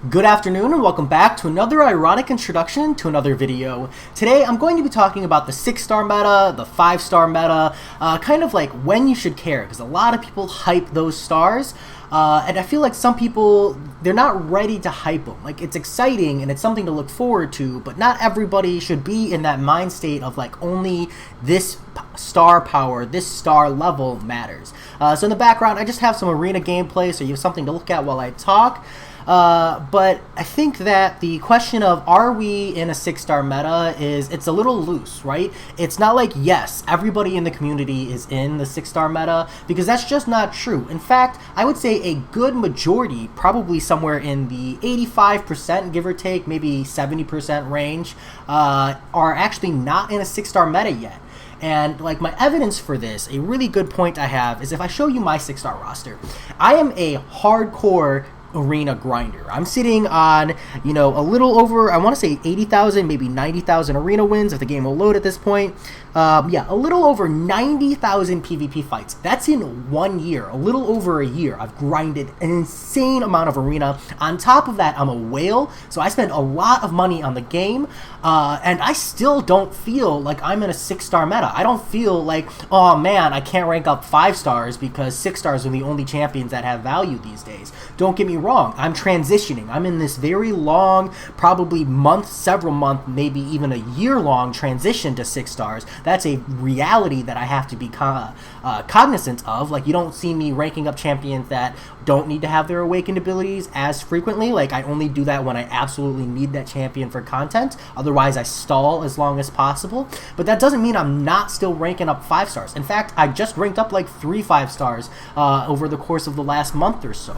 Good afternoon and welcome back to another ironic introduction to another video. Today I'm going to be talking about the 6-star meta, the 5-star meta, kind of like when you should care, because a lot of people hype those stars, and I feel like some people, they're not ready to hype them. Like, it's exciting and it's something to look forward to, but not everybody should be in that mind state of like only this star power, this star level matters. So in the background I just have some arena gameplay so you have something to look at while I talk. But I think that the question of are we in a 6-star meta it's a little loose, right? It's not like, yes, everybody in the community is in the 6-star meta, because that's just not true. In fact, I would say a good majority, probably somewhere in the 85%, give or take, maybe 70% range, are actually not in a 6-star meta yet. And like my evidence for this, a really good point I have is if I show you my 6-star roster, I am a hardcore arena grinder. I'm sitting on, a little over, I want to say 80,000, maybe 90,000 arena wins if the game will load at this point. Yeah, a little over 90,000 PvP fights. That's in 1 year, a little over a year. I've grinded an insane amount of arena. On top of that, I'm a whale, so I spend a lot of money on the game, and I still don't feel like I'm in a 6-star meta. I don't feel like, oh man, I can't rank up 5 stars because 6 stars are the only champions that have value these days. Don't get me wrong, I'm transitioning. I'm in this very long, probably several month, maybe even a year-long transition to 6 stars. That's a reality that I have to be cognizant of. Like, you don't see me ranking up champions that don't need to have their awakened abilities as frequently. Like, I only do that when I absolutely need that champion for content. Otherwise, I stall as long as possible. But that doesn't mean I'm not still ranking up 5 stars. In fact, I just ranked up like 3 5 stars over the course of the last month or so.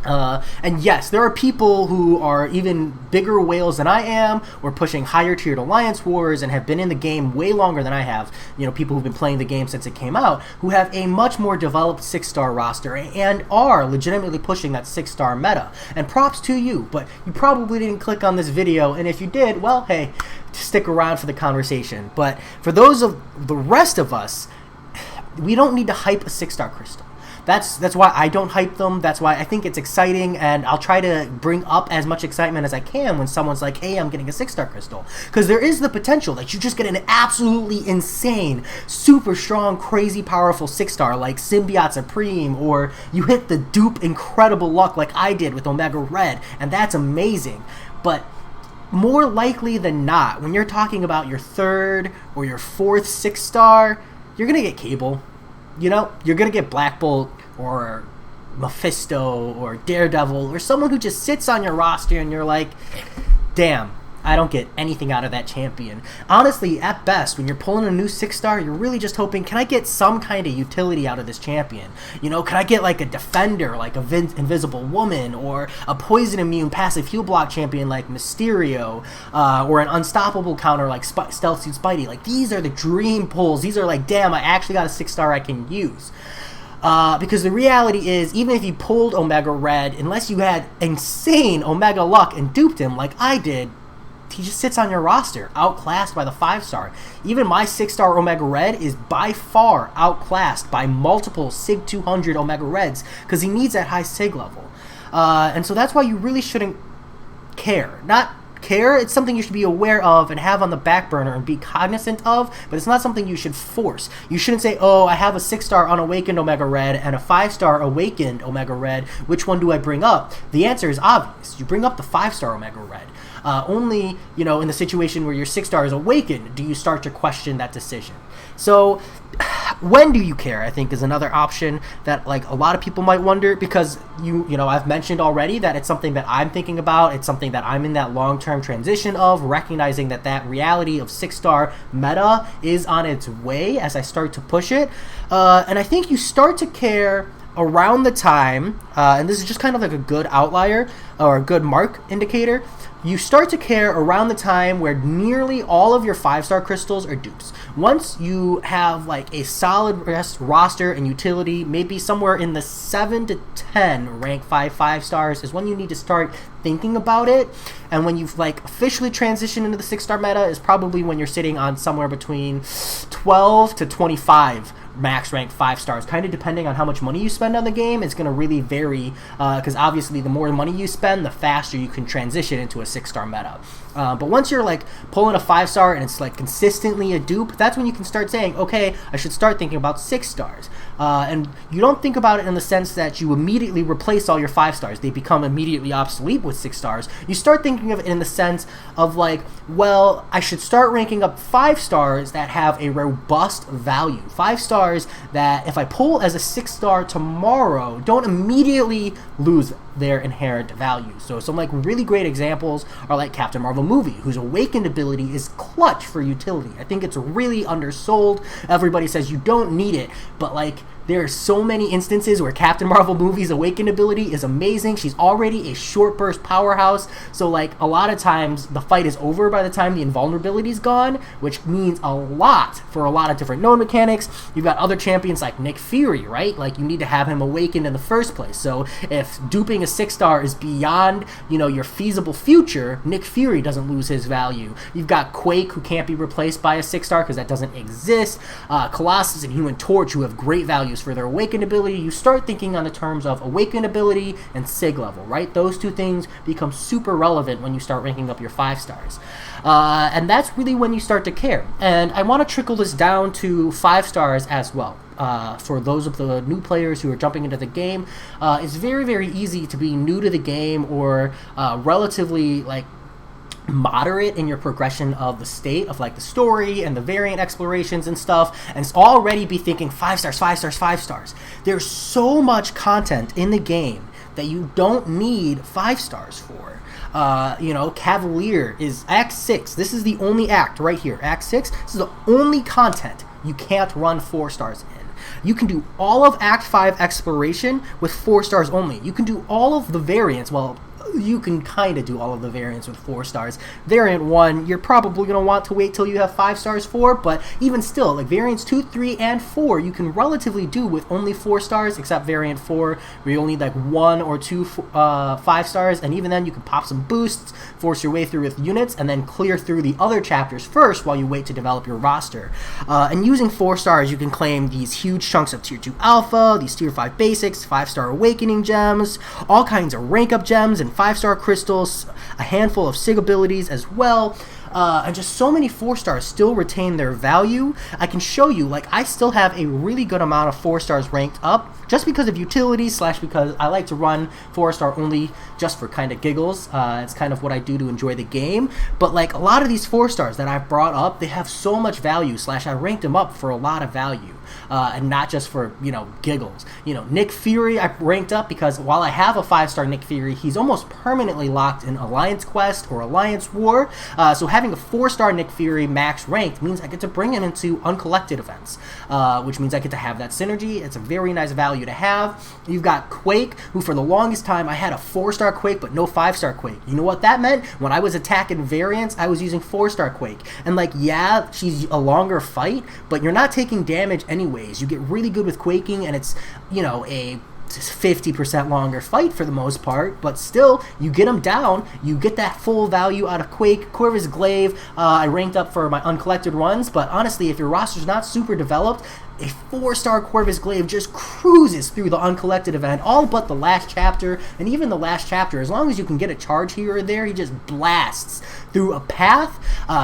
And yes, there are people who are even bigger whales than I am, or pushing higher tiered alliance wars and have been in the game way longer than I have. People who've been playing the game since it came out, who have a much more developed 6-star roster and are legitimately pushing that 6-star meta. And props to you, but you probably didn't click on this video, and if you did, well, hey, stick around for the conversation. But for those of the rest of us, we don't need to hype a 6-star crystal. That's why I don't hype them. That's why I think it's exciting, and I'll try to bring up as much excitement as I can when someone's like, hey, I'm getting a 6-star crystal. Because there is the potential that you just get an absolutely insane, super strong, crazy powerful 6-star like Symbiote Supreme, or you hit the dupe incredible luck like I did with Omega Red, and that's amazing. But more likely than not, when you're talking about your 3rd or your 4th 6-star, you're going to get Cable. You're going to get Black Bolt or Mephisto or Daredevil or someone who just sits on your roster and you're like, damn, I don't get anything out of that champion. Honestly, at best, when you're pulling a new 6-star, you're really just hoping, can I get some kind of utility out of this champion? Can I get like a defender, like a Invisible Woman, or a poison immune passive heal block champion like Mysterio, or an unstoppable counter like Stealth Suit Spidey? Like, these are the dream pulls. These are like, damn, I actually got a 6-star I can use. Because the reality is, even if you pulled Omega Red, unless you had insane Omega luck and duped him like I did, he just sits on your roster, outclassed by the 5-star. Even my 6-star Omega Red is by far outclassed by multiple Sig 200 Omega Reds, because he needs that high Sig level. And so that's why you really shouldn't care. Not care, it's something you should be aware of and have on the back burner and be cognizant of, but it's not something you should force. You shouldn't say, oh, I have a 6-star unawakened Omega Red and a 5-star awakened Omega Red, which one do I bring up? The answer is obvious. You bring up the 5-star Omega Red. Only, in the situation where your 6-star is awakened, do you start to question that decision. So, when do you care, I think, is another option that, like, a lot of people might wonder, because, I've mentioned already that it's something that I'm thinking about. It's something that I'm in that long-term transition of, recognizing that reality of 6-star meta is on its way as I start to push it. And I think you start to care around the time, and this is just kind of like a good outlier, or a good mark indicator, you start to care around the time where nearly all of your 5-star crystals are dupes. Once you have like a solid roster and utility, maybe somewhere in the 7 to 10 rank 5 stars is when you need to start thinking about it. And when you've like officially transitioned into the 6-star meta is probably when you're sitting on somewhere between 12 to 25 max rank 5 stars, kind of depending on how much money you spend on the game. It's going to really vary, because obviously the more money you spend, the faster you can transition into a 6-star meta. But once you're like pulling a 5-star and it's like consistently a dupe, that's when you can start saying, okay, I should start thinking about 6 stars. And you don't think about it in the sense that you immediately replace all your 5 stars. They become immediately obsolete with 6 stars. You start thinking of it in the sense of like, well, I should start ranking up 5 stars that have a robust value. 5 stars that if I pull as a 6-star tomorrow, don't immediately lose their inherent value. So some like really great examples are like Captain Marvel movie, whose awakened ability is clutch for utility. I think it's really undersold. Everybody says you don't need it, but like there are so many instances where Captain Marvel movie's awakened ability is amazing. She's already a short burst powerhouse, so like a lot of times the fight is over by the time the invulnerability is gone, which means a lot for a lot of different node mechanics. You've got other champions like Nick Fury, right? Like you need to have him awakened in the first place. So if duping a 6-star is beyond, your feasible future, Nick Fury doesn't lose his value. You've got Quake, who can't be replaced by a 6-star because that doesn't exist. Colossus and Human Torch, who have great values for their awakened ability. You start thinking on the terms of awakened ability and sig level, right? Those two things become super relevant when you start ranking up your 5 stars. And that's really when you start to care. And I want to trickle this down to 5 stars as well. For those of the new players who are jumping into the game, it's very, very easy to be new to the game or relatively like moderate in your progression of the state of like the story and the variant explorations and stuff, and already be thinking 5 stars, 5 stars, 5 stars. There's so much content in the game that you don't need 5 stars for. Cavalier is Act 6. This is the only act right here. Act 6, this is the only content you can't run 4 stars in. You can do all of Act 5 exploration with 4 stars only. You can do all of the variants, well, you can kind of do all of the variants with 4 stars. Variant 1, you're probably going to want to wait till you have 5 stars for, but even still, like variants 2, 3, and 4, you can relatively do with only 4 stars, except variant 4, where you'll need like 1 or 2 5 stars, and even then you can pop some boosts, force your way through with units, and then clear through the other chapters first while you wait to develop your roster. And using 4 stars, you can claim these huge chunks of Tier 2 Alpha, these Tier 5 Basics, 5-star Awakening gems, all kinds of rank up gems, and 5-star crystals, a handful of SIG abilities as well, and just so many 4 stars still retain their value. I can show you, like, I still have a really good amount of 4 stars ranked up just because of utility / because I like to run 4-star only just for kind of giggles. It's kind of what I do to enjoy the game. But like a lot of these 4 stars that I've brought up, they have so much value / I ranked them up for a lot of value. And not just for, giggles. Nick Fury I ranked up because while I have a 5-star Nick Fury, he's almost permanently locked in Alliance Quest or Alliance War. So having a 4-star Nick Fury max ranked means I get to bring him into uncollected events, which means I get to have that synergy. It's a very nice value to have. You've got Quake, who for the longest time I had a 4-star Quake but no 5-star Quake. You know what that meant? When I was attacking variants, I was using 4-star Quake. And like, yeah, she's a longer fight, but you're not taking damage anyways. You get really good with quaking, and it's, a 50% longer fight for the most part, but still, you get them down, you get that full value out of Quake. Corvus Glaive, I ranked up for my uncollected runs, but honestly, if your roster's not super developed, a 4-star Corvus Glaive just cruises through the uncollected event, all but the last chapter, and even the last chapter, as long as you can get a charge here or there, he just blasts through a path.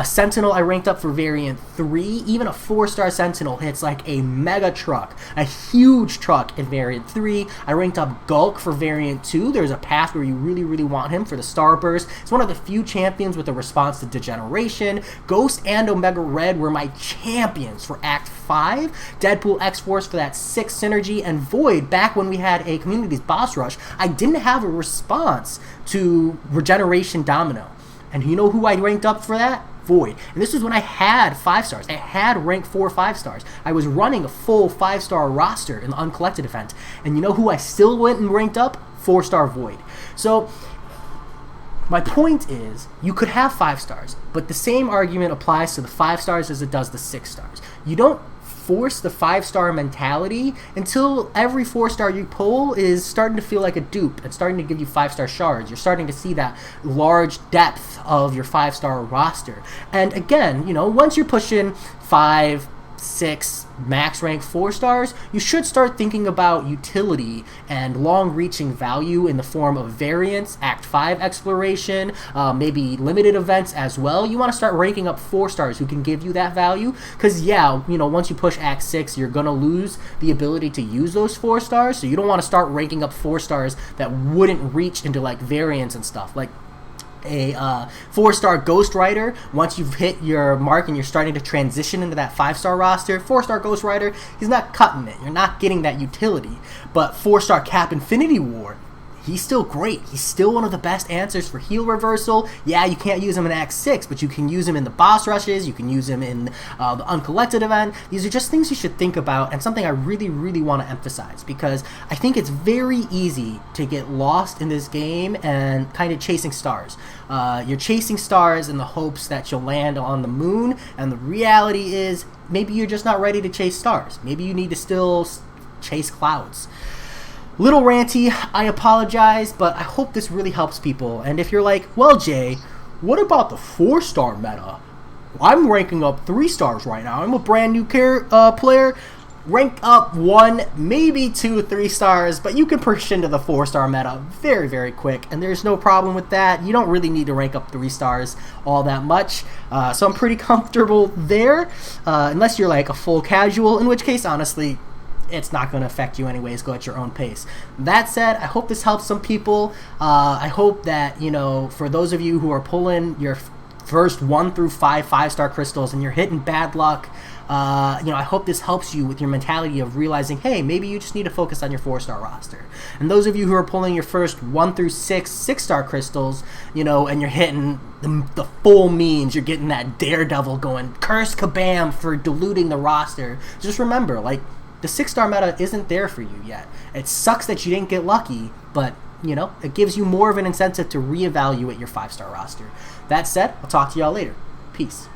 Sentinel I ranked up for variant 3. Even a 4-star Sentinel hits like a mega truck, a huge truck in variant 3. I ranked up Gulk for variant 2. There's a path where you really, really want him for the Starburst. It's one of the few champions with a response to Degeneration. Ghost and Omega Red were my champions for Act 5. Deadpool X-Force for that 6 synergy, and Void, back when we had a Communities boss rush, I didn't have a response to Regeneration Domino. And you know who I ranked up for that? Void. And this is when I had 5 stars. I had rank 4 5 stars. I was running a full 5-star roster in the uncollected event. And you know who I still went and ranked up? 4-star Void. So my point is, you could have 5 stars, but the same argument applies to the 5 stars as it does the 6 stars. You don't force the 5-star mentality until every 4-star you pull is starting to feel like a dupe and starting to give you 5-star shards. You're starting to see that large depth of your 5-star roster. And again, once you're pushing 5, 6, max rank 4 stars, you should start thinking about utility and long-reaching value in the form of variants, Act 5 exploration, maybe limited events as well. You want to start ranking up 4 stars who can give you that value, because yeah, you know, once you push Act 6, you're gonna lose the ability to use those 4 stars, so you don't want to start ranking up 4 stars that wouldn't reach into like variants and stuff. Like a 4-star Ghost Rider, once you've hit your mark and you're starting to transition into that 5-star roster, 4-star Ghost Rider, he's not cutting it. You're not getting that utility. But 4-star Cap Infinity War, he's still great. He's still one of the best answers for heal reversal. Yeah, you can't use him in Act 6, but you can use him in the boss rushes. You can use him in the Uncollected event. These are just things you should think about, and something I really, really want to emphasize, because I think it's very easy to get lost in this game and kind of chasing stars. You're chasing stars in the hopes that you'll land on the moon, and the reality is maybe you're just not ready to chase stars. Maybe you need to still chase clouds. Little ranty, I apologize, but I hope this really helps people. And if you're like, well, Jay, what about the 4-star meta? I'm ranking up 3 stars right now. I'm a brand new player. Rank up 1, maybe 2, 3 stars, but you can push into the 4-star meta very, very quick, and there's no problem with that. You don't really need to rank up 3 stars all that much, so I'm pretty comfortable there, unless you're like a full casual, in which case, honestly, it's not going to affect you anyways. Go at your own pace. That said, I hope this helps some people. I hope that, you know, for those of you who are pulling your first 1 through 5 5-star crystals and you're hitting bad luck, you know, I hope this helps you with your mentality of realizing, hey, maybe you just need to focus on your 4-star roster. And those of you who are pulling your first 1 through 6 6-star crystals, you know, and you're hitting the full means, you're getting that daredevil going, curse kabam for diluting the roster. Just remember, like, the 6-star meta isn't there for you yet. It sucks that you didn't get lucky, but, you know, it gives you more of an incentive to reevaluate your 5-star roster. That said, I'll talk to y'all later. Peace.